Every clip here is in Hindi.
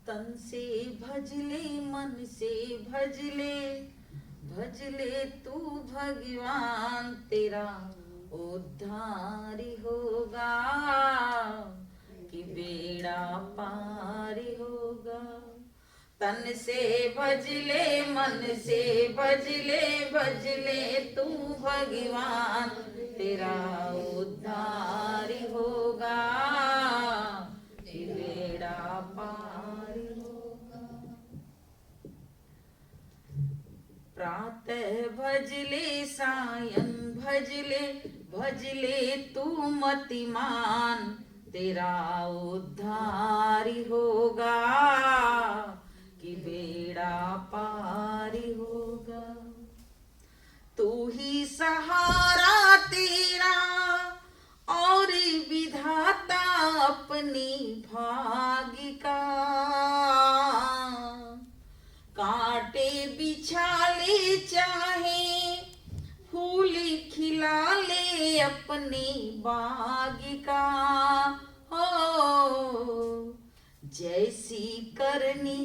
तन से भजले मन से भजले भजले तू भगवान तेरा उद्धार होगा कि बेड़ा पार होगा। तन से भजले मन से भजले भजले तू भगवान तेरा उद्धार होगा कि बेड़ा पार होगा। प्रातः भजले सायं भजले भजले तू मतिमान तेरा उद्धार होगा कि बेड़ा पार होगा। तू ही सहारा तेरा और विधाता अपनी भाग्य का। कांटे बिछा ले चाहे फूल खिला ले अपनी बाग का। हो जैसी करनी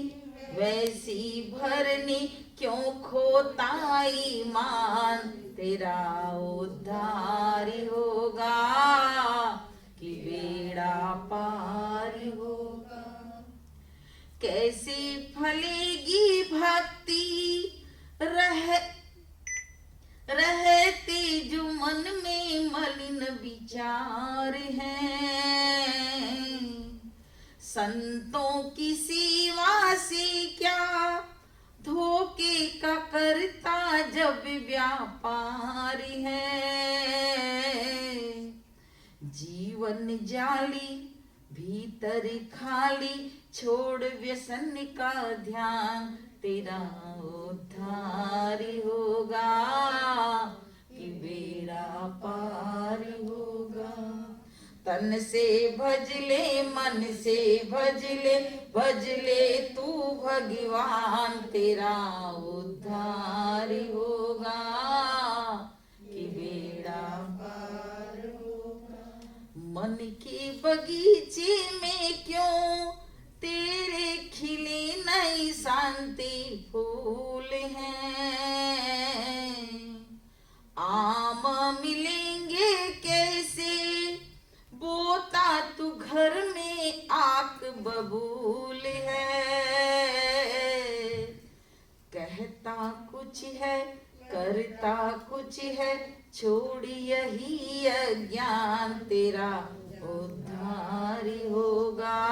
वैसी भरनी क्यों खोता ईमान तेरा उद्धार होगा कि बेड़ा पार होगा। कैसी फलेगी भक्ति रहते जो मन में मलिन विचार हैं। संतों की सेवा से क्या धोखे का करता जब व्यापार है। जीवन जाली भीतर खाली छोड़ व्यसन का ध्यान तेरा उद्धार होगा कि बेड़ा पार होगा। तन से भजले मन से भजले भजले तू भगवान तेरा उद्धार होगा कि बेड़ा पार होगा। मन के बगीचे में क्यों तेरे खिले नई शांति फूल हैं। आम मिलेंगे कैसे बोता तू घर में आक बबूल है। कहता कुछ है करता कुछ है छोड़ यही अज्ञान तेरा उद्धार होगा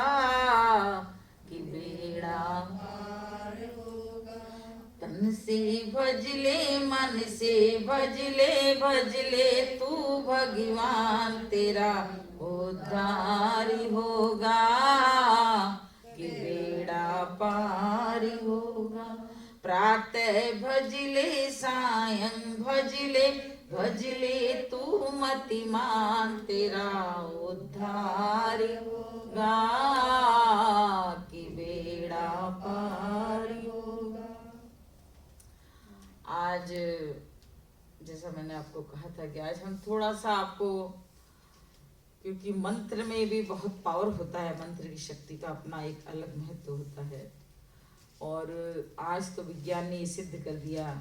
कि बेड़ा पार होगा। तन से भजले मन से भजले भजले तू भगवान तेरा उद्धार होगा कि बेड़ा पार होगा। प्रातः भजले सायं भजले भजले तू मतिमान तेरा उद्धार होगा कि बेड़ा पार होगा। आज जैसा मैंने आपको कहा था कि आज हम थोड़ा सा आपको, क्योंकि मंत्र में भी बहुत पावर होता है, मंत्र की शक्ति का अपना एक अलग महत्व होता है। और आज तो विज्ञान ने सिद्ध कर दिया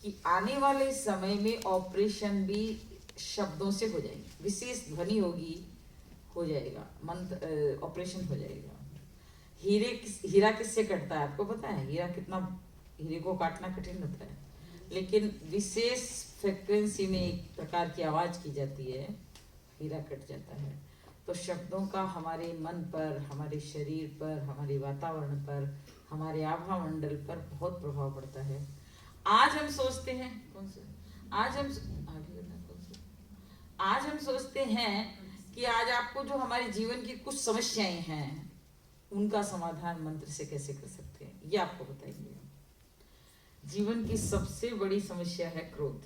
कि आने वाले समय में ऑपरेशन भी शब्दों से हो जाएंगे, विशेष ध्वनि होगी, हो जाएगा मंत्र, ऑपरेशन हो जाएगा। हीरा किससे कटता है आपको पता है? हीरे को काटना कठिन होता है, लेकिन विशेष फ्रिक्वेंसी में एक प्रकार की आवाज की जाती है, हीरा कट जाता है। तो शब्दों का हमारे मन पर, हमारे शरीर पर, हमारे वातावरण पर, हमारे आभा मंडल पर बहुत प्रभाव पड़ता है। आज हम सोचते हैं आज हम सोचते हैं कि आज आपको जो हमारे जीवन की कुछ समस्याएं हैं उनका समाधान मंत्र से कैसे कर सकते हैं, ये आपको बताएंगे। जीवन की सबसे बड़ी समस्या है क्रोध।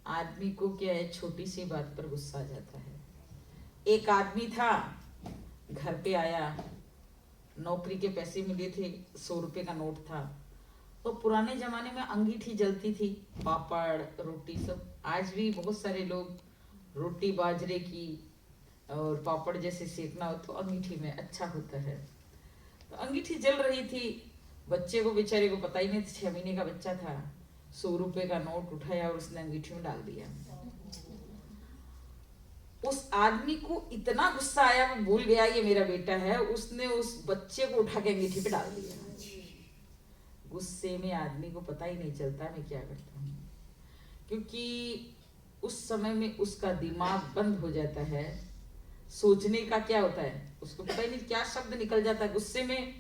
आदमी को क्या है, छोटी सी बात पर गुस्सा आ जाता है। एक आदमी था, घर पे आया, नौकरी के पैसे मिले थे, 100 रुपए का नोट था। तो पुराने जमाने में अंगीठी जलती थी, पापड़ रोटी सब। आज भी बहुत सारे लोग रोटी बाजरे की और पापड़ जैसे सेकना हो तो अंगीठी में अच्छा होता है। तो अंगीठी जल रही थी। बच्चे को बेचारे को पता ही नहीं था, 6 महीने का बच्चा था। 100 रुपए का नोट उठाया और उसने अंगीठी में डाल दिया। उस आदमी को इतना गुस्सा आया, वो भूल गया ये मेरा बेटा है, उसने उस बच्चे को उठा के अंगीठी पे डाल दिया। गुस्से में आदमी को पता ही नहीं चलता मैं क्या करता हूँ, क्योंकि उस समय में उसका दिमाग बंद हो जाता है। सोचने का क्या होता है, उसको पता ही नहीं क्या शब्द निकल जाता है, गुस्से में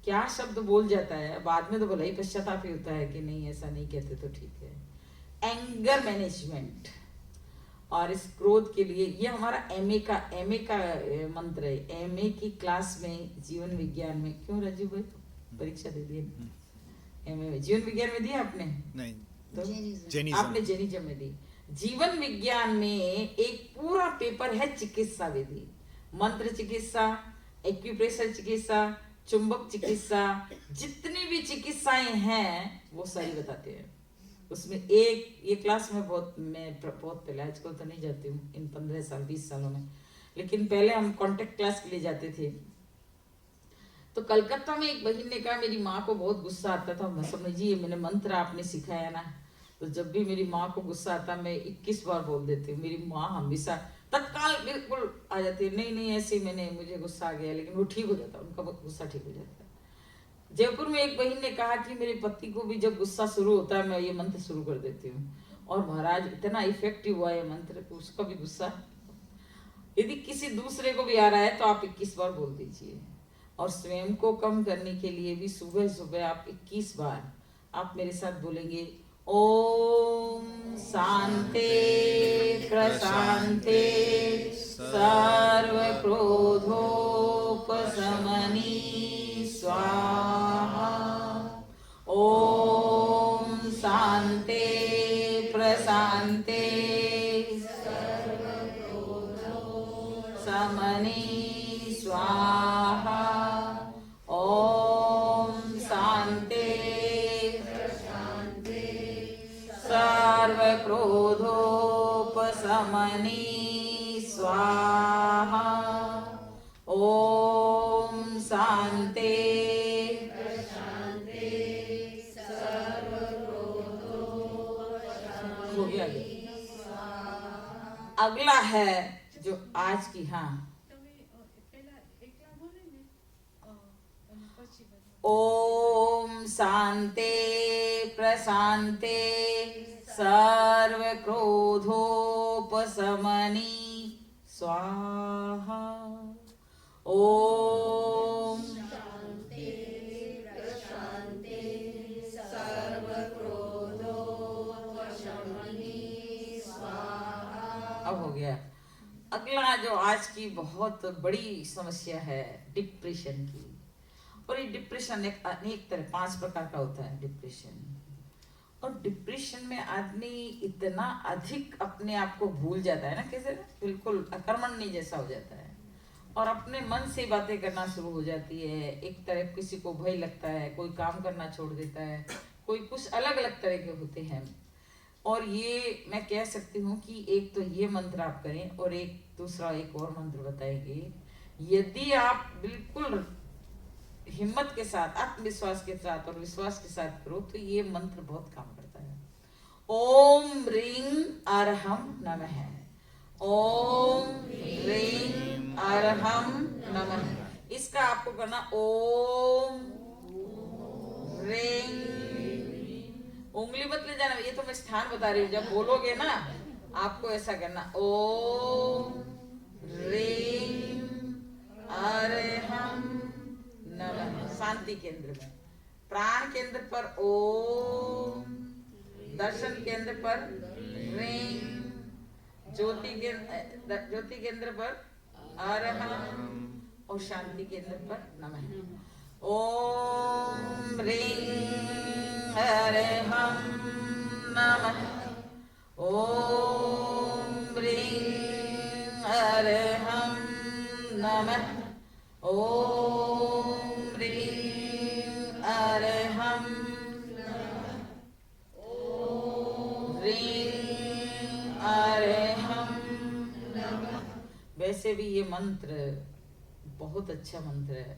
क्या शब्द बोल जाता है। बाद में तो भला ही पश्चाताप ही होता है कि नहीं ऐसा नहीं कहते तो ठीक है। एंगर मैनेजमेंट और इस क्रोध के लिए, ये हमारा एमए का मंत्र है। एमए की क्लास में जीवन विज्ञान में, क्यों राजू भाई परीक्षा दे दी एमए में? जीवन विज्ञान में दिया आपने? नहीं, तो आपने जेनिज्म में दी। जीवन विज्ञान में एक पूरा पेपर है चिकित्सा विधि, मंत्र चिकित्सा, एक्यूप्रेशर चिकित्सा, चुंबक चिकित्सा, जितनी भी चिकित्साएं हैं वो सारी बताते हैं उसमें। एक ये क्लास में मैं बहुत पहले, आजकल तो नहीं जाती हूँ इन 15 साल 20 सालों में, लेकिन पहले हम कॉन्टेक्ट क्लास के लिए जाते थे। तो कलकत्ता में एक बहन ने कहा मेरी माँ को बहुत गुस्सा आता था। मैं समझिए, मैंने मंत्र आपने सिखाया ना, तो जब भी मेरी माँ को गुस्सा आता मैं 21 बार बोल देती हूँ। मेरी माँ हमेशा तत्काल बिल्कुल आ जाती है, नहीं नहीं ऐसे मुझे गुस्सा आ गया, लेकिन वो ठीक हो जाता, उनका गुस्सा ठीक हो जाता है। जयपुर में एक बहन ने कहा कि मेरे पति को भी जब गुस्सा शुरू होता है मैं ये मंत्र शुरू कर देती हूँ, और महाराज इतना इफेक्टिव हुआ ये मंत्र, उसका भी गुस्सा। यदि किसी दूसरे को भी आ रहा है तो आप 21 बार बोल दीजिए। और स्वयं को कम करने के लिए भी सुबह सुबह आप 21 बार आप मेरे साथ बोलेंगे, ओम शांति प्रशांति सर्व क्रोधोपशमनी स्वाहा। ओम शांति प्रशांति समनी स्वाहा। ओम शांति सर्व क्रोधोपशमनी स्वाहा। ओम शांति हो गया। अगला है जो आज की, हाँ, ओम शांति प्रशांति सर्व क्रोधोपशमनी स्वाहा। ओम शांति प्रशांति सर्व क्रोधोपशमनी स्वाहा। अब हो गया। अगला जो आज की बहुत बड़ी समस्या है डिप्रेशन की। और ये डिप्रेशन एक अनेक तरह 5 प्रकार का होता है डिप्रेशन। और डिप्रेशन में आदमी इतना अधिक अपने आप को भूल जाता है ना, कैसे बिल्कुल अकर्मण्य जैसा हो जाता है, और अपने मन से बातें करना शुरू हो जाती है। एक तरह किसी को भय लगता है, कोई काम करना छोड़ देता है, कोई कुछ अलग अलग तरह के होते हैं। और ये मैं कह सकती हूँ कि एक तो ये मंत्र आप करें, और एक दूसरा एक और मंत्र बताएंगे। यदि आप बिल्कुल हिम्मत के साथ, आत्मविश्वास के साथ और विश्वास के साथ करो तो ये मंत्र बहुत काम करता है। ओम ह्रीं अरहम नमः। ओम ह्रीं अरहम नमः। इसका आपको करना ओम ह्रीं, उंगली मत ले जाना, ये तो मैं स्थान बता रही हूँ। जब बोलोगे ना आपको ऐसा करना, ओम ह्रीं अरहम नमः। शांति केंद्र में, प्राण केंद्र पर ओम, दर्शन केंद्र पर ह्रीं, ज्योति केंद्र पर अरहम, और शांति केंद्र पर नमः। ओम ह्रीं अरहम नमः। ओम ह्रीं अरहम नमः। ओम ह्रीं अरहम ह्रीं अरहम। वैसे भी ये मंत्र बहुत अच्छा मंत्र है,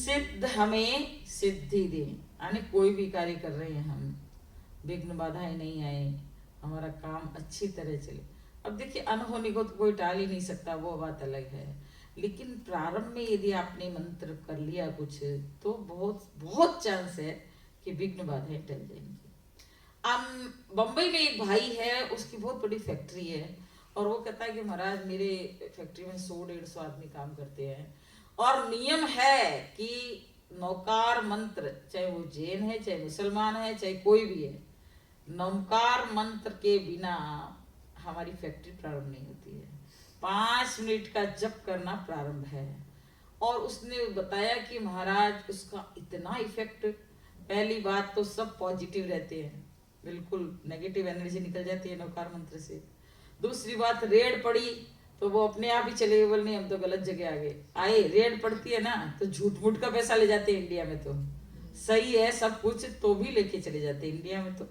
सिद्ध हमें सिद्धि दे, यानी कोई भी कार्य कर रहे हैं हम, विघ्न बाधाएं नहीं आए, हमारा काम अच्छी तरह चले। अब देखिए अनहोनी को तो कोई टाल ही नहीं सकता, वो बात अलग है, लेकिन प्रारंभ में यदि आपने मंत्र कर लिया कुछ तो बहुत बहुत चांस है कि विघ्न बाधाएं टल जाएंगी। बम्बई में एक भाई है, उसकी बहुत बड़ी फैक्ट्री है और वो कहता है कि महाराज मेरे फैक्ट्री में 100-150 आदमी काम करते हैं और नियम है कि नौकार मंत्र, चाहे वो जैन है, चाहे मुसलमान है, चाहे कोई भी है, नौकार मंत्र के बिना हमारी फैक्ट्री प्रारंभ नहीं होती है। 5 मिनट का जप करना प्रारंभ है। और उसने बताया कि महाराज उसका इतना इफेक्ट, पहली बात तो सब पॉजिटिव रहते हैं, बिल्कुल नेगेटिव एनर्जी निकल जाती है नौकार मंत्र से। दूसरी बात, रेड पड़ी तो वो अपने आप ही चले गए, बोलने हम तो गलत जगह आ गए। आए रेड पड़ती है ना तो झूठ मूठ का पैसा ले जाते हैं इंडिया में, तो सही है सब कुछ तो भी लेके चले जाते हैं इंडिया में तो।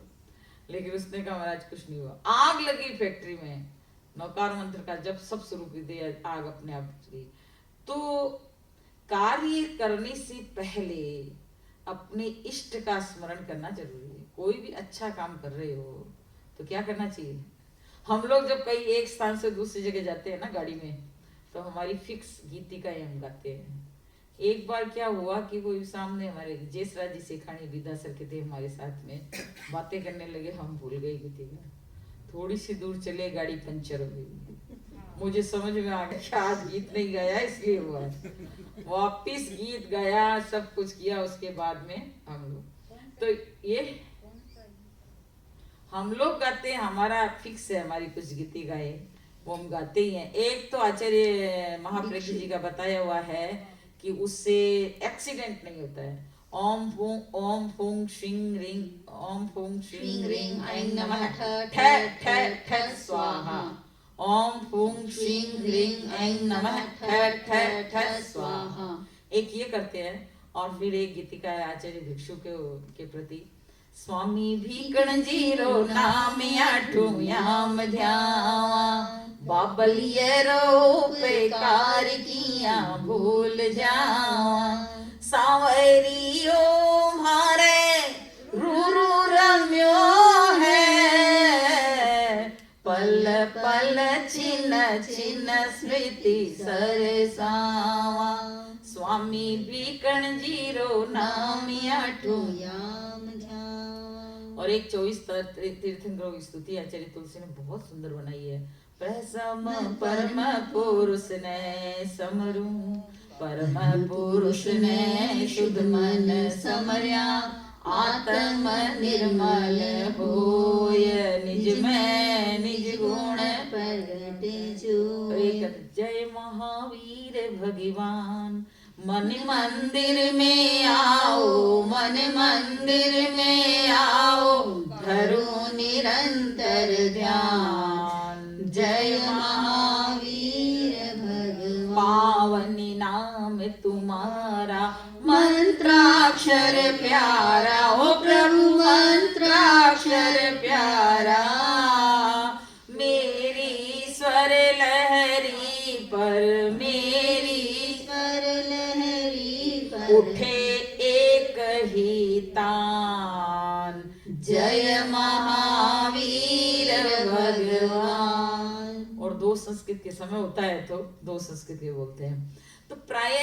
लेकिन उसने कहा महाराज कुछ नहीं हुआ, आग लगी फैक्ट्री में, नौकार मंत्र का जब सब शुरू कर दिया, आग अपने आप बुझ गई। तो कार्य करने से पहले अपने इष्ट का स्मरण करना जरूरी है। कोई भी अच्छा काम कर रहे हो तो क्या करना चाहिए, हम लोग जब कहीं एक स्थान से दूसरी जगह जाते हैं ना गाड़ी में, तो हमारी फिक्स गीतिका हम गाते हैं। एक बार क्या हुआ कि वो सामने हमारे जयसराज जी शेखानी विदा सर के थे, हमारे साथ में बातें करने लगे, हम भूल गए गीतिका। थोड़ी सी दूर चले, गाड़ी पंचर हो गई। मुझे समझ में आ गया आज गीत नहीं गाया इसलिए हुआ है। वापिस गीत गाया, सब कुछ किया, उसके बाद में हम लोग तो ये हम लोग गाते हैं, हमारा फिक्स है, हमारी कुछ गीति गाए वो हम गाते ही हैं। एक तो आचार्य महाप्रज्ञ जी का बताया हुआ है कि उससे एक्सीडेंट नहीं होता है। ओम फूंग श्रीं रिंग, ओम फूंग श्रीं रिंग ऐं नमः ठ ठ ठ स्वाहा, ओम फूंग श्रीं रिंग ऐं नमः ठ ठ ठ स्वाहा। एक ये करते हैं और फिर एक गीतिका है आचार्य भिक्षु के प्रति, स्वामी भीकण जीरो नाम आठू याम ध्यावा, बाबलिये रो बेकार किया भूल जावा, सावरियो मारे रूरू रम्यो है, पल पल छिन छिन स्मृति सरसावा, स्वामी भीकण जीरो नाम आठू याम ध्यावा। और एक 24 तीर्थंकरों की स्तुति आचार्य तुलसी ने बहुत सुंदर बनाई है। प्रसम परम पुरुष ने समरू, परम पुरुष ने शुद्ध मन समर्या, आत्म निर्मल होय निज में निज गुण प्रगट जो। जय महावीर भगवान, मन मंदिर में आओ, मन मंदिर में आओ, धरो निरंतर ध्यान, जय महावीर भगवान। पावनी नाम तुम्हारा, मंत्राक्षर प्यारा, ओ प्रभु मंत्राक्षर प्यारा, मेरी स्वर लहरी पर, मेरी स्वर लहरी पर उठे एक ही तान, जय महावीर भगवान। और 2 संस्कृत के समय होता है तो 2 संस्कृत के बोलते हैं। तो प्राय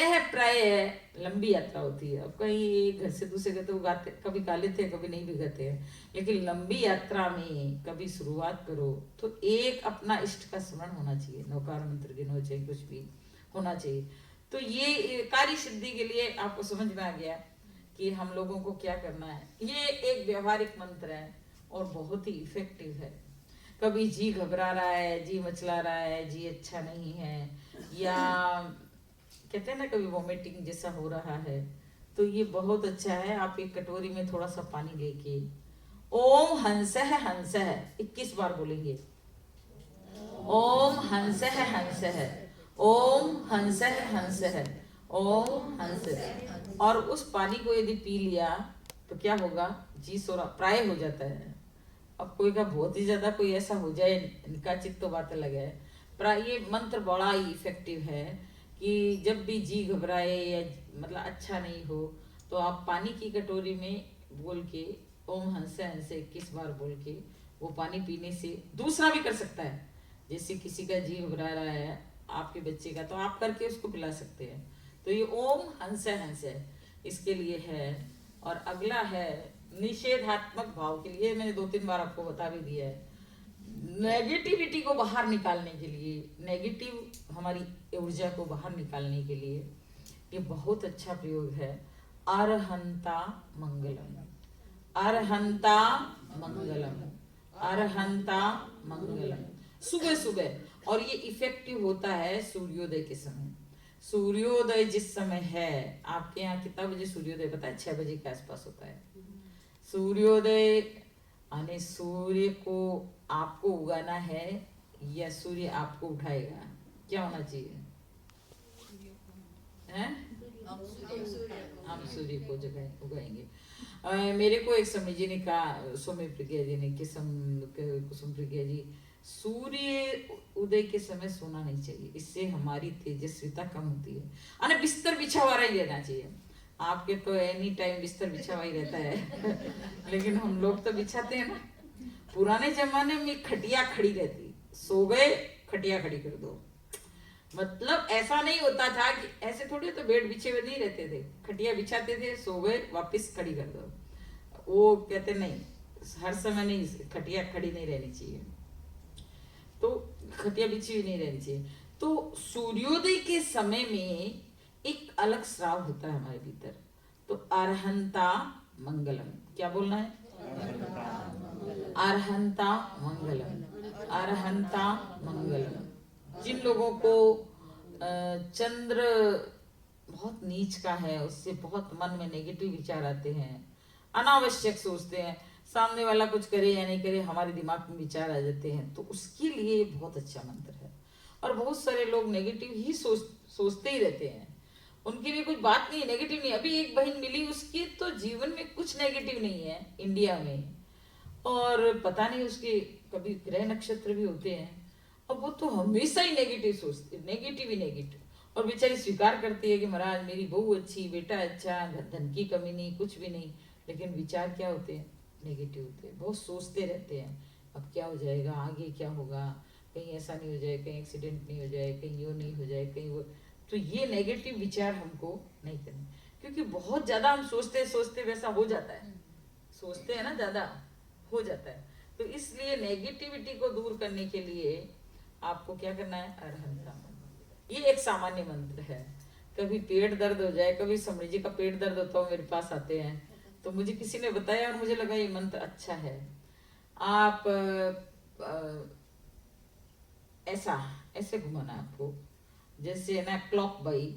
लंबी यात्रा होती है। अब कहीं घर से दूसरे गए तो गाते, कभी गा लेते हैं, कभी नहीं भी गाते हैं, लेकिन लंबी यात्रा में कभी शुरुआत करो तो एक अपना इष्ट का स्मरण होना चाहिए, नौकार मंत्र गिनो हो चाहे कुछ भी होना चाहिए। तो ये कार्य सिद्धि के लिए आपको समझ में आ गया कि हम लोगों को क्या करना है। ये एक व्यवहारिक मंत्र है और बहुत ही इफेक्टिव है। कभी जी घबरा रहा है, जी मचला रहा है, जी अच्छा नहीं है, या कहते हैं ना कभी वॉमिटिंग जैसा हो रहा है, तो ये बहुत अच्छा है। आप एक कटोरी में थोड़ा सा पानी लेके ओम हंसः हंसः 21 बार बोलेंगे, ओम हंसः हंसः, ओम हंसः हंसः, ओम हंसः। और उस पानी को यदि पी लिया तो क्या होगा, जी सोरा प्राय हो जाता है। अब कोई का बहुत ही ज्यादा कोई ऐसा हो जाए निकाचित तो बात अलग है, पर ये मंत्र बड़ा ही इफेक्टिव है कि जब भी जी घबराए या मतलब अच्छा नहीं हो तो आप पानी की कटोरी में बोल के ओम हंसे हंसे 21 बार बोल के वो पानी पीने से दूसरा भी कर सकता है। जैसे किसी का जी घबरा रहा है आपके बच्चे का, तो आप करके उसको पिला सकते हैं। तो ये ओम हंसे हंसे इसके लिए है। और अगला है निषेधात्मक भाव के लिए, मैंने 2-3 बार आपको बता भी दिया है। नेगेटिविटी को बाहर निकालने के लिए, नेगेटिव हमारी ऊर्जा को बाहर निकालने के लिए ये बहुत अच्छा प्रयोग है। अरहंता मंगलम, अरहंता मंगलम, अरहंता मंगलम, सुबह सुबह। और ये इफेक्टिव होता है सूर्योदय के समय। सूर्योदय जिस समय है, आपके यहाँ कितना बजे सूर्योदय पता है? 6 बजे के आसपास होता है सूर्योदय। यानी सूर्य को आपको उगाना है या सूर्य आपको उठाएगा? क्या होना चाहिए? हैं? हम सूर्य को उगाएंगे। मेरे को एक स्वामी जी ने कहा, सौम्य प्रज्ञा जी ने, कुसुम प्रज्ञा जी, सूर्य उदय के समय सोना नहीं चाहिए, इससे हमारी तेजस्विता कम होती है। अरे बिस्तर बिछा हुआ ही रहना चाहिए। आपके तो एनी टाइम बिस्तर बिछा हुआ ही रहता है लेकिन हम लोग तो बिछाते हैं ना। पुराने जमाने में खटिया खड़ी रहती, सो गए खटिया खड़ी कर दो। मतलब ऐसा नहीं होता था कि ऐसे थोड़ी, तो बेड बिछे हुए नहीं रहते थे, खटिया बिछाते थे, सो गए वापस खड़ी कर दो। वो कहते नहीं, हर समय नहीं, खटिया खड़ी नहीं रहनी चाहिए, तो खटिया बिछी हुई नहीं रहनी चाहिए। तो सूर्योदय के समय में एक अलग श्राव होता है हमारे भीतर। तो अरहंता मंगलम, क्या बोलना है? अरहंता मंगलम, अरहंता मंगलम। जिन लोगों को चंद्र बहुत नीच का है, उससे बहुत मन में नेगेटिव विचार आते हैं, अनावश्यक सोचते हैं, सामने वाला कुछ करे या नहीं करे हमारे दिमाग में विचार आ जाते हैं, तो उसके लिए बहुत अच्छा मंत्र है। और बहुत सारे लोग नेगेटिव ही सोचते ही रहते हैं, उनके लिए कुछ बात नहीं, नेगेटिव नहीं। अभी एक बहन मिली, उसके तो जीवन में कुछ नेगेटिव नहीं है इंडिया में, और पता नहीं उसके कभी ग्रह नक्षत्र भी होते हैं, और वो तो हमेशा ही नेगेटिव सोचती, नेगेटिव ही नेगेटिव। और बेचारी स्वीकार करती है कि महाराज मेरी बहू अच्छी, बेटा अच्छा, धन की कमी नहीं, कुछ भी नहीं, लेकिन विचार क्या होते हैं? नेगेटिव होते हैं। बहुत सोचते रहते हैं, अब क्या हो जाएगा, आगे क्या होगा, कहीं ऐसा नहीं हो जाए, कहीं एक्सीडेंट नहीं हो जाए, कहीं वो नहीं हो जाए, कहीं वो। तो ये नेगेटिव विचार हमको नहीं करने, क्योंकि बहुत ज्यादा हम सोचते सोचते वैसा हो जाता है, सोचते हैं ना ज्यादा, हो जाता है। तो इसलिए नेगेटिविटी को दूर करने के लिए आपको क्या करना है? अरहंता। ये एक सामान्य मंत्र है। कभी पेट दर्द हो जाए, कभी समझ जी का पेट दर्द होता हो, मेरे पास आते हैं, तो मुझे किसी ने बताया और मुझे लगा ये मंत्र अच्छा है। आप ऐसा ऐसे घुमाना आपको, जैसे ना क्लॉक बाई,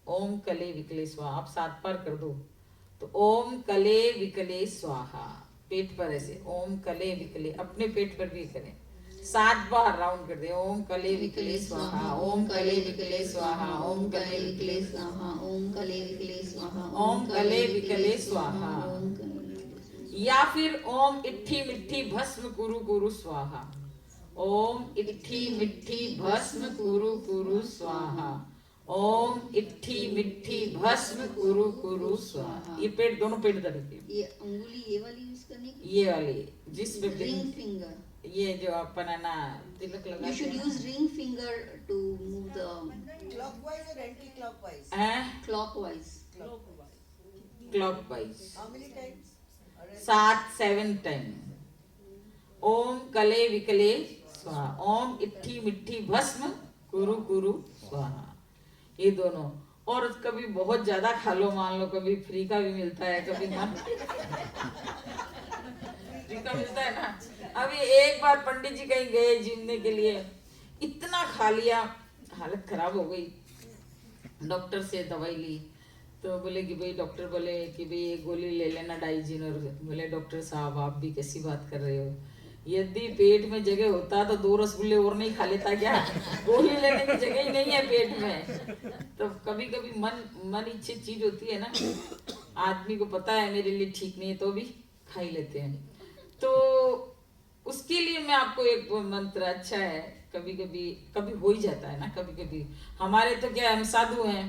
ओम कले विकले स्वाहा, आप 7 बार कर दो। तो ओम कले विकले स्वाहा, पेट पर ऐसे ओम कले विकले, अपने पेट पर भी करें, 7 बार राउंड कर दे। ओम कले विकले स्वाहा, ओम कले विकले स्वाहा, ओम कले विकले स्वाहा, ओम कले विकले स्वाहा, ओम कले विकले स्वाहा। या फिर ओम इट्ठी मिट्ठी भस्म कुरु कुरु स्वाहा, ओम इट्ठी मिट्ठी भस्म कुरु कुरु स्वाहा, ओम इट्ठी मिट्ठी भस्म कुरु कुरु स्वाहा। ये पेट, दोनों पेट दर्द के, ये अंगुली ये वाली यूज करनी की? ये वाली जिस पे रिंग फिंगर, ये जो अपन है ना तिलक लगा, you should use ring finger to move the clockwise or anti-clockwise? clockwise. Clockwise. How many times? 7 time. ओम कले विकले स्वाहा, ओम इट्ठी मिट्ठी भस्म कुरु कुरु स्वाहा, ये दोनों। और कभी बहुत ज्यादा खा लो, मान लो कभी फ्री का भी मिलता है, कभी मन फ्री का मिलता है ना। अभी एक बार पंडित जी कहीं गए जिमने के लिए, इतना खा लिया, हालत खराब हो गई, डॉक्टर से दवाई ली, तो बोले कि भाई, डॉक्टर बोले कि भाई ये गोली ले लेना डाइजीन। और बोले डॉक्टर साहब आप भी कैसी बात कर रहे हो, यदि पेट में जगह होता तो 2 रसगुल्ले और नहीं खा लेता क्या? गोली लेने की जगह ही नहीं है पेट में। तो कभी कभी मन इच्छित चीज होती है ना, आदमी को पता है मेरे लिए ठीक नहीं है, तो भी खा ही लेते हैं। तो उसके लिए मैं आपको एक मंत्र अच्छा है, कभी कभी कभी हो ही जाता है ना, कभी कभी हमारे तो क्या है, हम साधु हैं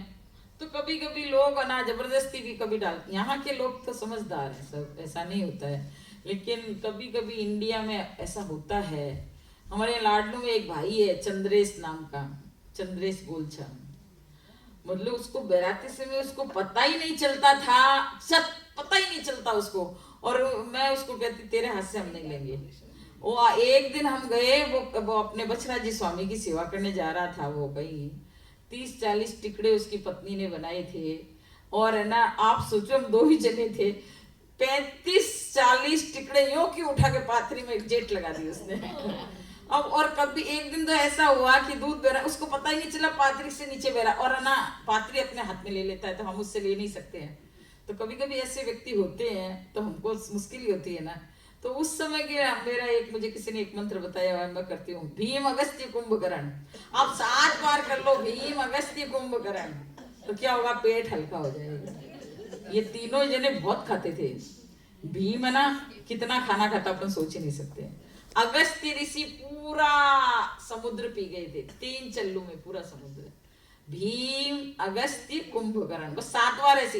तो कभी कभी लोग ना जबरदस्ती भी कभी डालते, यहाँ के लोग तो समझदार हैं सब, ऐसा नहीं होता है। लेकिन कभी कभी इंडिया में ऐसा होता है। हमारे यहाँ लाडलू में एक भाई है चंद्रेश नाम का, चंद्रेश गोलछा, मतलब उसको बैराते समय उसको पता ही नहीं चलता था, पता ही नहीं चलता उसको, और मैं उसको कहती तेरे हाथ से हम नहीं लेंगे। वो एक दिन हम गए, वो अपने बछरा जी स्वामी की सेवा करने जा रहा था, वो कहीं 30-40 टिकड़े उसकी पत्नी ने बनाए थे, और है ना आप सोचो हम 2 ही जने थे, 35-40 टिकड़े यूं की उठा के पाथरी में एक जेट लगा दी उसने। अब और कभी एक दिन तो ऐसा हुआ कि दूध बेरा, उसको पता ही नहीं चला पाथरी से नीचे बेरा, और है ना पाथरी अपने हाथ में ले लेता है तो हम उससे ले नहीं सकते हैं। तो कभी कभी ऐसे व्यक्ति होते हैं तो हमको मुश्किल ही होती है ना। तो उस समय के मेरा मुझे किसी ने एक मंत्र बताया हुआ, मैं करती हूँ, भीम अगस्त्य कुंभकर्ण। आप 7 बार कर लो, भीम अगस्त्य कुंभकर्ण, तो क्या होगा, पेट हल्का हो जाएगा। ये तीनों जने बहुत खाते थे। भीम है ना कितना खाना खाता अपन सोच ही नहीं सकते। अगस्त्य ऋषि पूरा समुद्र पी गए थे, 3 चल्लू में पूरा समुद्र। भीम अगस्त्य कुंभकर्ण, बस 7 बार ऐसी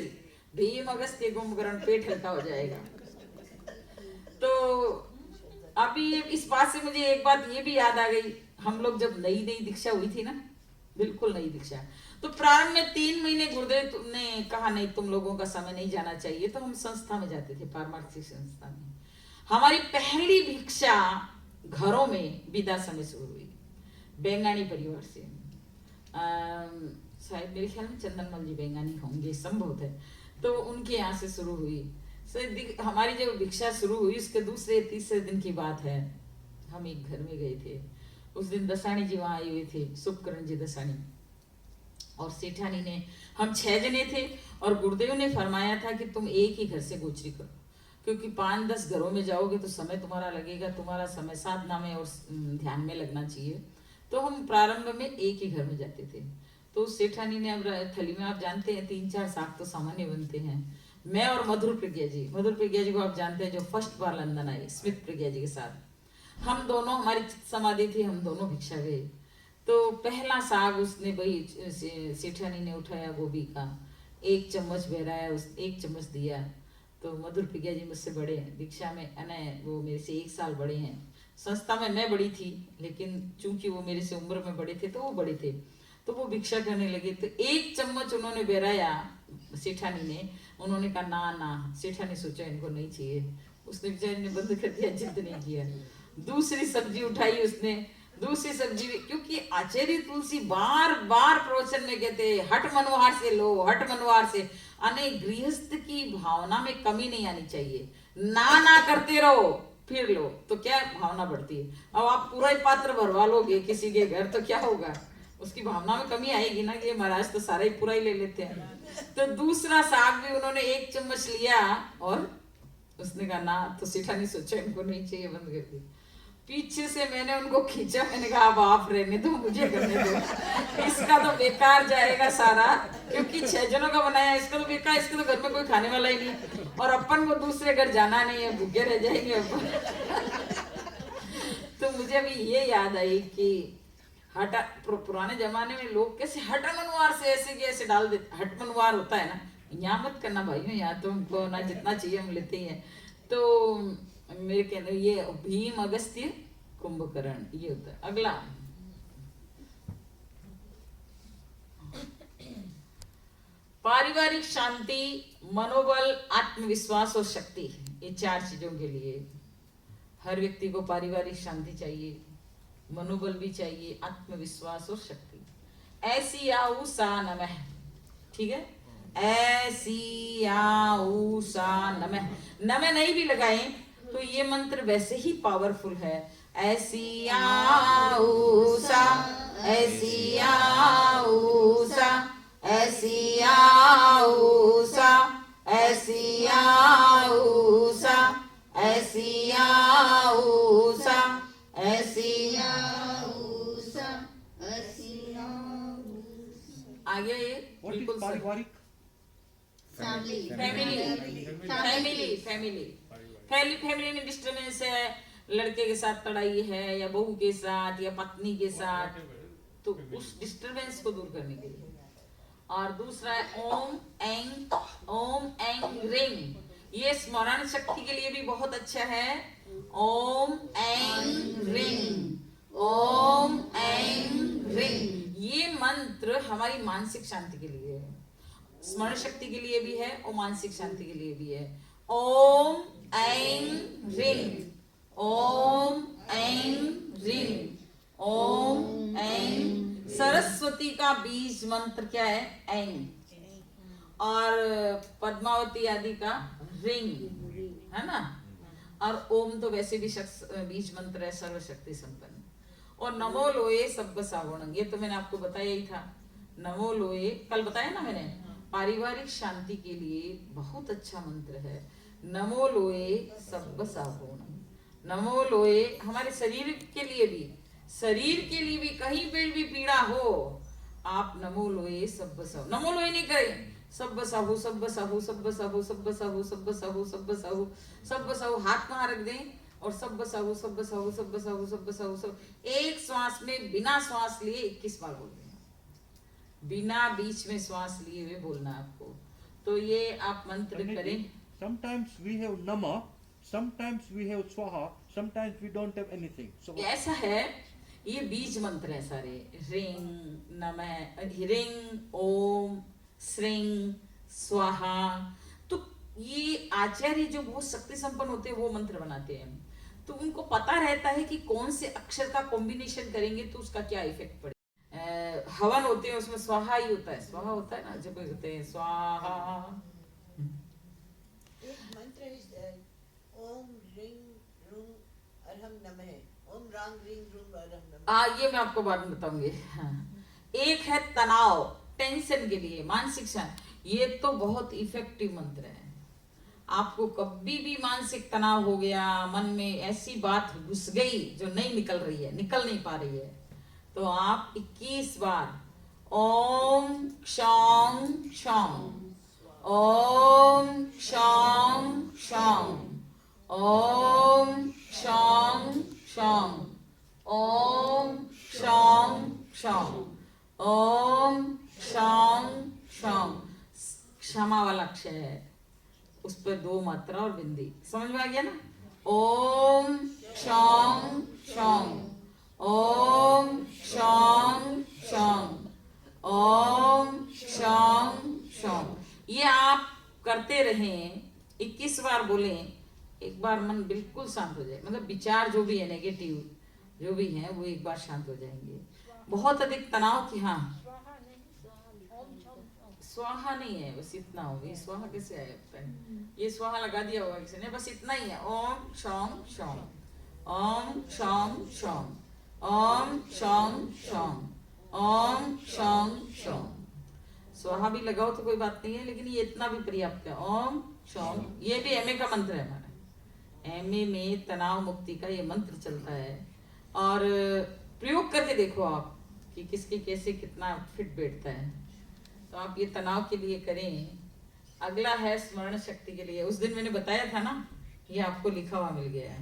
भीम अगस्त्य कुंभकर्ण, पेट हल्का हो जाएगा। तो अभी इस बात से मुझे एक बात ये भी याद आ गई, हम लोग जब नई नई दीक्षा हुई थी ना, बिल्कुल नई दीक्षा, तो प्रारंभ में 3 महीने गुरुदेव ने कहा नहीं तुम लोगों का समय नहीं जाना चाहिए, तो हम संस्था में जाते थे, पारमार्थिक संस्था में। हमारी पहली भिक्षा घरों में विदा समय शुरू हुई, बेंगानी परिवार से। शायद मेरे ख्याल में चंदनमल जी बेंगानी होंगे, संभव है, तो उनके यहाँ से शुरू हुई। हमारी जब भिक्षा शुरू हुई उसके 2-3 दिन की बात है, हम एक घर में गए थे। उस दिन दसानी जी वहां आए हुए थे, शुभकरण जी दसानी और सेठानी ने, हम 6 जने थे, और गुरुदेव ने फरमाया था कि तुम एक ही घर से गोचरी करो, क्योंकि 5-10 घरों में जाओगे तो समय तुम्हारा लगेगा, तुम्हारा समय साधना में और ध्यान में लगना चाहिए। तो हम प्रारंभ में एक ही घर में जाते थे। तो सेठानी ने, अब थली में आप जानते हैं 3-4 साग तो सामान्य बनते हैं। मैं और मधुर प्रज्ञा जी को आप जानते हैं, जो फर्स्ट बार लंदन आए स्मिथ प्रज्ञा जी के साथ, हम दोनों, हमारी समाधि थी, हम दोनों भिक्षा गए। तो पहला साग उसने वही सेठानी ने उठाया, गोभी का 1 चम्मच बहराया, 1 चम्मच दिया। तो मधुर प्रज्ञा जी मुझसे बड़े हैं दीक्षा में, वो मेरे से 1 साल बड़े हैं। संस्था में मैं बड़ी थी, लेकिन चूंकि वो मेरे से उम्र में बड़े थे तो वो बड़े थे, तो वो भिक्षा करने लगे। तो 1 चम्मच उन्होंने बहराया सेठानी ने, उन्होंने कहा ना ना, सेठानी सोचा इनको नहीं चाहिए, उसने बेचारी ने बंद कर दिया, जिद नहीं किया। दूसरी सब्जी उठाई उसने, दूसरी सब्जी, क्योंकि आचार्य तुलसी बार बार प्रवचन में कहते हट मनोहार से लो, हट मनोहार से, अने गृहस्थ की भावना में कमी नहीं आनी चाहिए, ना करते रहो फिर लो, तो क्या भावना बढ़ती है। अब आप पूरा ही पात्र भरवा लोगे किसी के घर तो क्या होगा, उसकी भावना में कमी आएगी ना, कि महाराज तो सारा ही पूरा ही ले लेते हैं। तो दूसरा साग भी उन्होंने 1 चम्मच लिया, और उसने कहा ना, तो सेठानी सोचा इनको नहीं चाहिए, बंद कर दी। पीछे से मैंने उनको खींचा, मैंने कहा अब आप रहने दो, मुझे करने दो, इसका तो बेकार जाएगा सारा, क्योंकि 6 जनों का बनाया, इसका तो बेकार, इसके तो घर में कोई खाने वाला ही नहीं, और अपन को दूसरे घर जाना नहीं है, भूखे रह जाएंगे अपन। तो मुझे अभी ये याद आई कि हटा, पुराने जमाने में लोग कैसे हट मनुवार से ऐसे के ऐसे डाल देते, हट मनुवार होता है ना, यहाँ मत करना भाइयों, यहाँ तो हमको ना जितना चाहिए हम लेते ही हैं। तो मेरे कहने ये भीम अगस्त्य कुंभकर्ण ये होता है। अगला पारिवारिक शांति, मनोबल, आत्मविश्वास और शक्ति, ये 4 चीजों के लिए हर व्यक्ति को पारिवारिक शांति चाहिए, मनोबल भी चाहिए, आत्मविश्वास और शक्ति। ऐसी आऊ सा नमः, ठीक है, ऐसी आऊ सा नमः, नमः नहीं भी लगाएं तो ये मंत्र वैसे ही पावरफुल है। ऐसी आऊ सा, ऐसी आऊ सा, ऐसी आऊ सा, ऐसी आऊ सा, ऐसी आऊ सा, ऐसी आऊ सा, ऐसी आऊ सा। आ गया ये बिल्कुल पारिवारिक फैमिली में डिस्टर्बेंस है, लड़के के साथ लड़ाई है या बहू के साथ या पत्नी के साथ, तो उस डिस्टरबेंस को दूर करने के लिए। और दूसरा है ओम एंग रिंग, ये स्मरण शक्ति के लिए भी बहुत अच्छा है। ओम एंग रिंग, ओम एंग रिंग, ये मंत्र हमारी मानसिक शांति के लिए है, स्मरण शक्ति के लिए भी है और मानसिक शांति के लिए भी है। ओम एंग रिंग, ओम एंग रिंग, ओम एंग। सरस्वती का बीज मंत्र क्या है? एंग। और पद्मावती आदि का रिंग, है ना। और ओम तो वैसे भी बीज मंत्र है, सर्वशक्ति संपन्न। और नमो लोए सब्ब सावणं, ये तो मैंने आपको बताया ही था। नमो लोए कल बताया ना मैंने, पारिवारिक शांति के लिए बहुत अच्छा मंत्र है। नमो लोए सब्ब सावणं, नमो लोए हमारे शरीर के लिए भी, शरीर के लिए भी कहीं पे भी पीड़ा हो, आप नमो लोए सब्ब साहु, नमो लोए नहीं करें, सब्ब साहु सब्ब साहु सब्ब साहु सब्ब साहु सब्ब साहु सब्ब साहु सब्ब साहु, हाथ वहां रख दें और सब्ब साहु सब्ब साहु सब्ब साहु सब्ब साहु सब, एक श्वास में बिना श्वास लिए 21 बार बोल दें, बिना बीच में श्वास लिए हुए बोलना आपको। तो ये आप मंत्र करें। Sometimes we have nama, sometimes we have swaha, sometimes we don't have anything. So ऐसा है, ये बीज मंत्र है सारे। रिंग नमः, रिंग ओम, श्रिंग स्वाहा। तो ये आचार्य जो बहुत शक्ति संपन्न होते हैं वो मंत्र बनाते हैं, तो उनको पता रहता है कि कौन से अक्षर का कॉम्बिनेशन करेंगे तो उसका क्या इफेक्ट पड़े। हवन होते हैं उसमें स्वाहा ही होता है, स्वाहा होता है ना, जब होते हैं स्वाहा। एक मंत्र है ओम रिंग रुंग अरहम नमः, ओम रांग रिंग रुंग अरहम नमः। ये मैं आपको बाद में बताऊंगी। हाँ। एक है तनाव, टेंशन के लिए, मानसिक शांति, ये तो बहुत इफेक्टिव मंत्र है। आपको कभी भी मानसिक तनाव हो गया, मन में ऐसी बात घुस गई जो नहीं निकल रही है, निकल नहीं पा रही है, तो आप 21 बार ओम क्षौं क्षौं, ओम क्षौं क्षौं, ओम क्षौं क्षौं, ओम क्षौं क्षौं, ओम क्षौं क्षौं। क्षमा वाला अक्षर है, उस पर 2 मात्रा और बिंदी, समझ में आ गया ना। ओम क्षौं क्षौं, ओम क्षौं क्षौं, ओम क्षौं क्षौं। ये आप करते रहें, 21 बार बोलें, एक बार मन बिल्कुल शांत हो जाए, मतलब विचार जो भी है नेगेटिव जो भी है वो एक बार शांत हो जाएंगे। बहुत अधिक तनाव की, हाँ स्वाहा नहीं है, बस इतना हो। ये स्वाहा कैसे आया, ये स्वाहा लगा दिया होगा किसी ने, बस इतना ही है। ओम क्षौं क्षौं, ओम क्षौं क्षौं, ओम क्षौं क्षौं, ओम क्षौं क्षौं। स्वाहा भी लगाओ तो कोई बात नहीं है, लेकिन ये इतना भी पर्याप्त है। ओम क्षौं, ये भी एमए का मंत्र है हमारा। एमए में तनाव मुक्ति का ये मंत्र चलता है, और प्रयोग करके देखो आप कि किसके कैसे कितना फिट बैठता है। तो आप ये तनाव के लिए करें। अगला है स्मरण शक्ति के लिए, उस दिन मैंने बताया था ना, ये आपको लिखा हुआ मिल गया है।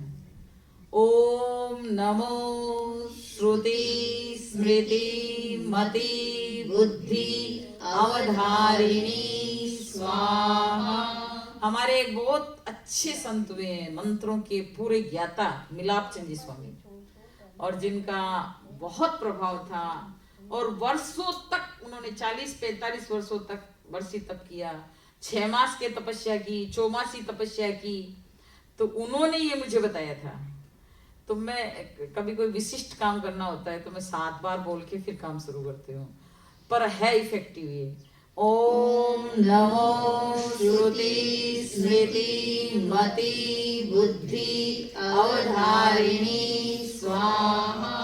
ओम नमो श्रुति स्मृति मति बुद्धि अवधारिणी स्वाहा। हमारे एक बहुत अच्छे संत हुए हैं, मंत्रों के पूरे ज्ञाता, मिलाप चंद जी स्वामी, और जिनका बहुत प्रभाव था, और वर्षों तक उन्होंने 40-45 वर्षों तक वर्षी तप किया, 6 मास के तपस्या की, चौमासी तपस्या की। तो उन्होंने ये मुझे बताया था। तो मैं कभी कोई विशिष्ट काम करना होता है तो मैं 7 बार बोल के फिर काम शुरू करती हूँ, पर है इफेक्टिव ये। ओम नमो श्रुति स्मृति मति बुद्धि अवधारिणी स्वाहा।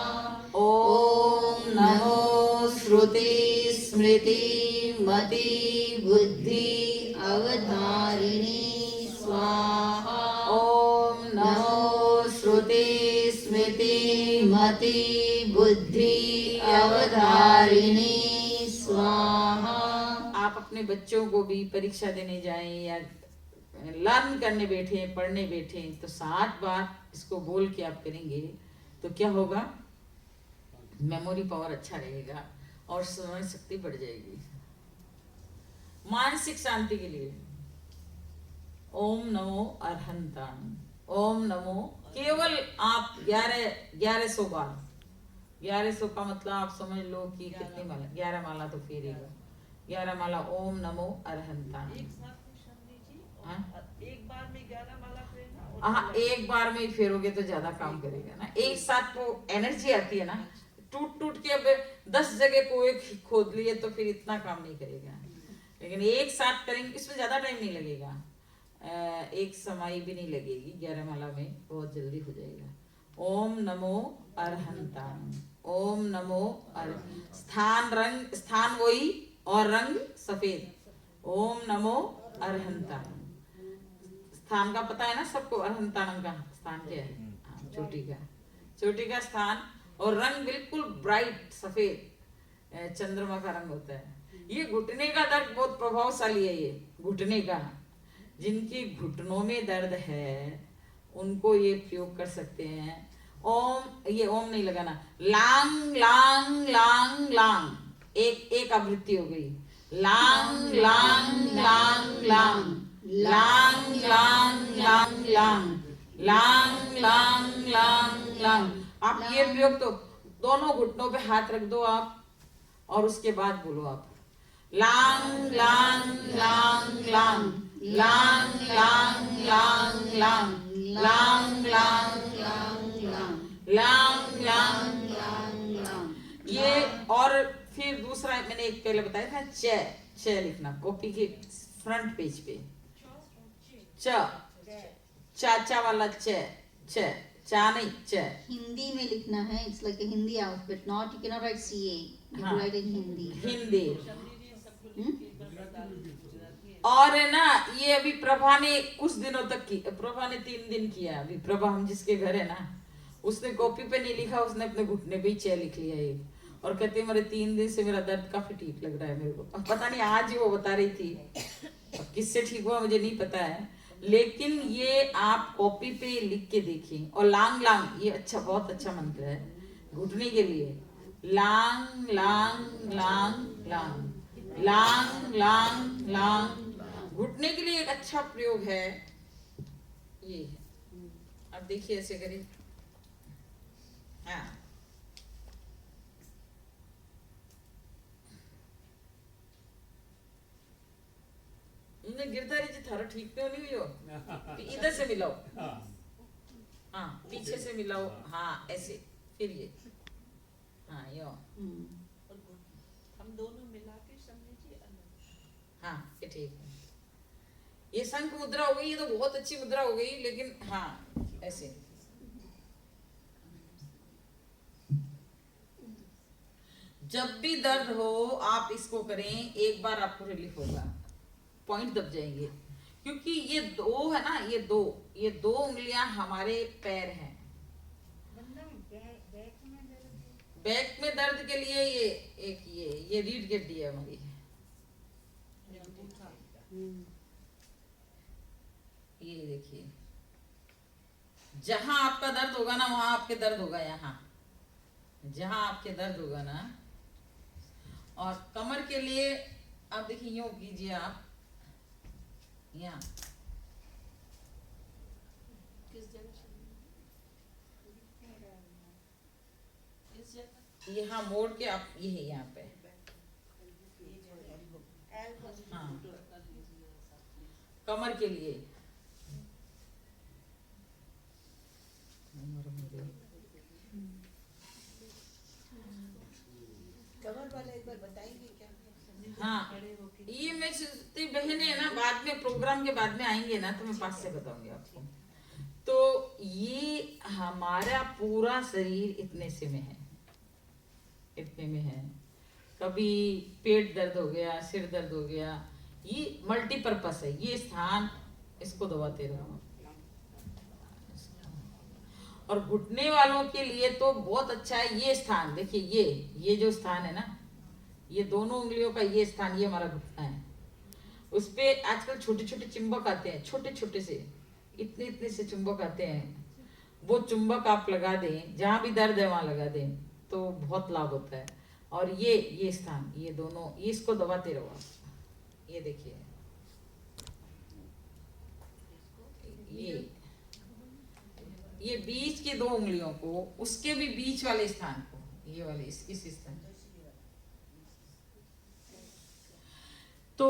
ओम नमो श्रुति स्मृति मति बुद्धि अवधारिणी स्वाहा। ओम नमो श्रुति स्मृति मति बुद्धि अवधारिणी स्वाहा। आप अपने बच्चों को भी परीक्षा देने जाएं या लर्न करने बैठे, पढ़ने बैठे, तो 7 बार इसको बोल के आप करेंगे तो क्या होगा, मेमोरी पावर अच्छा रहेगा और स्मरण शक्ति बढ़ जाएगी। मानसिक शांति के लिए ओम नमो अरहंतान, ओम नमो, केवल आप 1100 बार, 1100 का मतलब आप समझ लो कि कितनी माला, 11 माला तो फेरेगा, 11 माला ओम नमो अरहंतान। एक बार में 11 माला फेरना। हाँ, एक बार में ही फेरोगे तो ज्यादा काम करेगा ना। एक साथ तो एनर्जी आती है ना, टूट टूट के अब 10 जगह को एक खोद लिए तो फिर इतना काम नहीं करेगा, लेकिन एक साथ करेंगे इसमें ज्यादा टाइम नहीं लगेगा, एक समाई भी नहीं लगेगी, 11 माला में बहुत जल्दी हो जाएगा। ओम नमो अरहंतान, ओम नमो स्थान, रंग स्थान वही और रंग सफेद, ओम नमो अरहंतान। स्थान का पता है ना सबको, अरहंतान का स्थान क्या है, चोटी का स्थान, और रंग बिल्कुल ब्राइट सफेद चंद्रमा का रंग होता है। ये घुटने का दर्द बहुत प्रभावशाली है, ये घुटने का, जिनकी घुटनों में दर्द है उनको ये प्रयोग कर सकते हैं। ओम, ये ओम नहीं लगाना, लांग लांग लांग लांग, एक आवृत्ति हो गई, लांग लांग लांग लांग, लांग लांग लांग लांग, लांग लांग लांग लांग। आप ये प्रयोग तो दोनों घुटनों पे हाथ रख दो आप, और उसके बाद बोलो आप लांग लांग लांग लांग, लांग लांग लांग लांग, लांग लांग लांग लांग, लांग लांग लांग लांग। ये और फिर दूसरा मैंने एक पहले बताया था, च लिखना कॉपी के फ्रंट पेज पे, चाचा वाला चा नहीं, च। हिंदी में लिखना है, it's like a Hindi alphabet, not you cannot write CA, you हाँ, write in हिंदी। और है ना, ये अभी प्रभा ने कुछ दिनों तक की, प्रभा ने 3 दिन किया अभी, प्रभा हम जिसके घर है ना, उसने कॉपी पे नहीं लिखा, उसने अपने घुटने पे ही च लिख लिया ये, और कहते मेरे 3 दिन से मेरा दर्द काफी ठीक लग रहा है मेरे को। अब पता नहीं आज ही वो बता रही थी, अब किससे ठीक हुआ मुझे नहीं पता है, लेकिन ये आप कॉपी पे लिख के देखिए। और लांग लांग ये अच्छा, बहुत अच्छा मंत्र है घुटने के लिए, लांग लांग लांग लांग, लांग लांग लांग, घुटने के लिए एक अच्छा प्रयोग है ये है। अब देखिए ऐसे करिए, हाँ गिरधारी जी थारा ठीक क्यों नहीं हुई हो, इधर से मिलाओ, हाँ पीछे से मिलाओ, हाँ ऐसे, फिर ये, हाँ यो, हम दोनों मिला के समझिए अलग। हाँ ये ठीक है, ये शंख मुद्रा हो गई, ये तो बहुत अच्छी मुद्रा हो गई, लेकिन हाँ ऐसे। जब भी दर्द हो आप इसको करें, एक बार आपको रिलीफ होगा, पॉइंट दब जाएंगे, क्योंकि ये 2 है ना, ये 2 उंगलियां हमारे पैर हैं। बैक में दर्द के लिए ये एक ये रीढ़ की हड्डी है हमारी, ये देखिए, जहां आपका दर्द होगा ना वहां आपके दर्द होगा, यहाँ जहां आपके दर्द होगा ना। और कमर के लिए आप देखिए, यूं कीजिए आप, यहाँ यहाँ मोड़ के आप, ये है यहाँ पे, हाँ कमर के लिए, कमर वाला एक बार बताएंगे क्या? हाँ ये मैं सोचती बहने है ना, बाद में प्रोग्राम के बाद में आएंगे ना तो मैं पास से बताऊंगी आपको। तो ये हमारा पूरा शरीर इतने से में है, इतने में है। कभी पेट दर्द हो गया, सिर दर्द हो गया, ये मल्टीपर्पस है, ये स्थान इसको दबाते रहो। और घुटने वालों के लिए तो बहुत अच्छा है ये स्थान, देखिए ये जो स्थान है ना, ये दोनों उंगलियों का ये स्थान, ये हमारा घुटना है। उस पे आजकल छोटे छोटे चुंबक आते हैं, छोटे छोटे से, इतने इतने से चुंबक आते हैं। वो चुंबक आप लगा दें, जहां भी दर्द है वहां लगा दें, तो बहुत लाभ होता है। और ये स्थान, ये दोनों, ये इसको दबाते रहो आप। ये देखिए, ये बीच के 2 उंगलियों को, उसके भी बीच वाले स्थान को, ये वाले इस स्थान। तो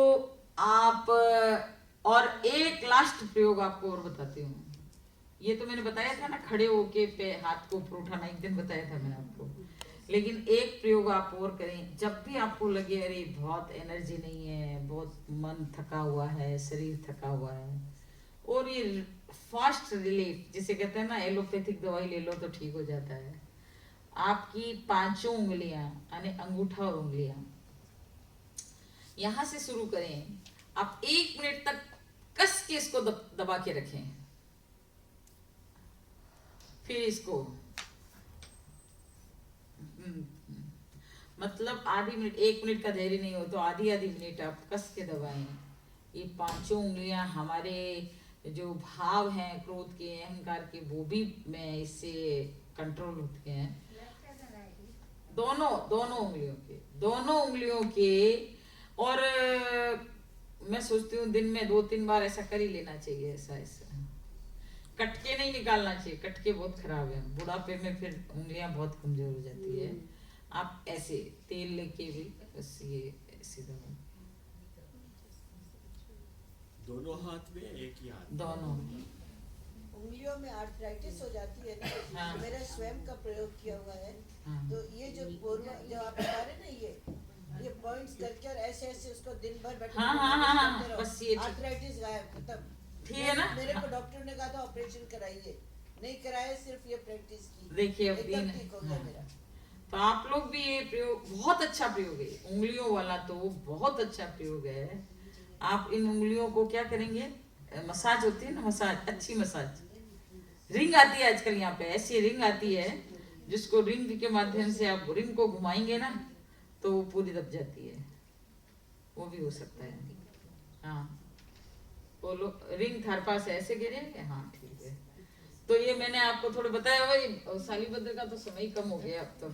आप, और एक लास्ट प्रयोग आपको और बताती हूँ। ये तो मैंने बताया था ना, खड़े होके पे हाथ को ऊपर उठाना, एक दिन बताया था मैंने आपको। लेकिन एक प्रयोग आप और करें, जब भी आपको लगे अरे बहुत एनर्जी नहीं है, बहुत मन थका हुआ है, शरीर थका हुआ है, और ये फास्ट रिलीफ जिसे कहते हैं ना, एलोपैथिक दवाई ले लो तो ठीक हो जाता है। आपकी 5 उंगलियां, यानी अंगूठा और उंगलियां, यहां से शुरू करें। आप 1 मिनट तक कस के इसको दबा के रखें, फिर इसको मतलब आधी मिनट, 1 मिनट का धैर्य नहीं हो तो आधी मिनट आप कस के दबाएं। ये 5 उंगलियां हमारे जो भाव हैं, क्रोध के, अहंकार के, वो भी में इससे कंट्रोल होते हैं। दोनों उंगलियों के। और मैं सोचती हूँ दिन में 2-3 बार ऐसा कर ही लेना चाहिए। ऐसा कटके नहीं निकालना चाहिए, कटके बहुत खराब है, बुढ़ापे में फिर उंगलियां बहुत कमजोर हो जाती है। आप ऐसे तेल लेके भी बस ये ऐसे दबाओ, दोनों हाथ में, एक ही हाथ? दोनों उंगलियों में आर्थराइटिस हो जाती है ना। हाँ। मेरा स्वयं का प्रयोग किया हुआ है। हाँ। तो ये जो जब आप बता रहे ना, ये पॉइंट्स करके और ऐसे ऐसे उसको दिन भर बैठे हाँ, बस ये आर्थराइटिस गायब, खत्म। ठीक है ना। मेरे को डॉक्टर ने कहा था ऑपरेशन कराइए, नहीं कराया, सिर्फ ये प्रैक्टिस की, देखिए अब एकदम दिन ठीक हो गया मेरा। तो आप लोग भी ये प्रयोग, बहुत अच्छा प्रयोग है उंगलियों वाला, तो बहुत अच्छा प्रयोग है। आप इन उंगलियों को क्या करेंगे, मसाज होती है ना, मसाज, अच्छी मसाज, रिंग आती है आजकल यहाँ पे, ऐसी रिंग आती है जिसको रिंग के माध्यम से आप रिंग को घुमाएंगे ना तो वो पूरी दब जाती है, वो भी हो सकता है। हाँ, बोलो, रिंग थार पास ऐसे गिरे, हाँ ठीक है। तो ये मैंने आपको थोड़ा बताया। भाई शालीभद्र का तो समय कम हो गया अब तो।